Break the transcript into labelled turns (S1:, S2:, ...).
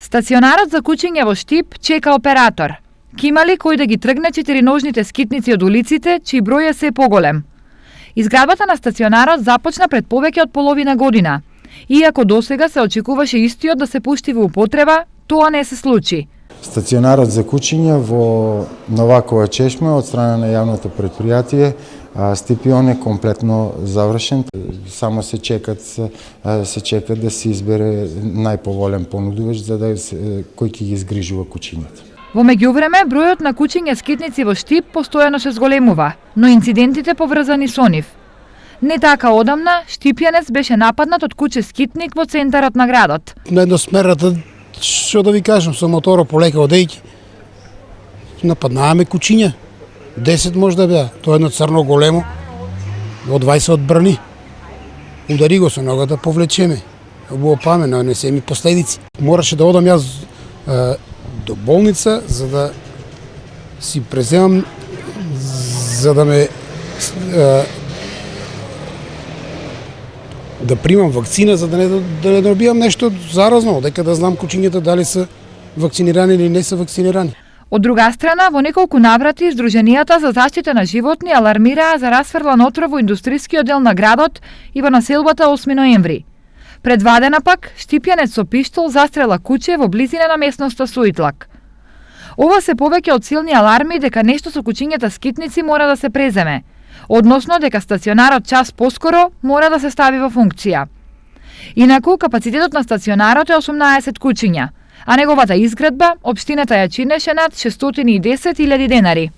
S1: Стационарот за кучиње во Штип чека оператор. Има ли кој да ги тргне четириножните скитници од улиците, чиј број е се поголем? Изградбата на стационарот започна пред повеќе од половина година. Иако досега се очекуваше истиот да се пушти во употреба, тоа не се случи.
S2: Стационарот за кучиња во Новакова чешма од страна на јавното предпријатие Стипион е комплетно завршен. Само се чека да се избере најповолен понудувач за кој ќе ги изгрижува кучињата.
S1: Во меѓувреме, бројот на кучиња скитници во Штип постојано се зголемува, но инцидентите поврзани со нив. Не така одамна, штипјанец беше нападнат од куче скитник во центарот на градот.
S3: На едносмерната, што да ви кажам, со мотора полека одејќи, нападнаваме кучиња. 10 може да беа. Тоа е едно црно големо, во 20 одбрани. Удари го со ногата, повлечеме. Обуо памена, не се ми последици. Мораше да одам јас до болница, за да си преземам, за да ме да примам вакцина, за да не добијам нешто заразно, дека да знам кучињата дали се вакцинирани или не се вакцинирани.
S1: Од друга страна, во неколку наврати Сдруженијата за заштита на животни алармираа за расфрлан отров во индустрискиот дел на градот и во населбата 8 ноември. Предвадена пак, штипјанец со пиштол застрела куче во близина на местноста Суитлак. Ова се повеќе од силни аларми дека нешто со кучињата скитници мора да се преземе, односно дека стационарот час поскоро мора да се стави во функција. Инаку, капацитетот на стационарот е 18 кучиња, а неговата изградба, општината ја чинеше над 610.000 денари.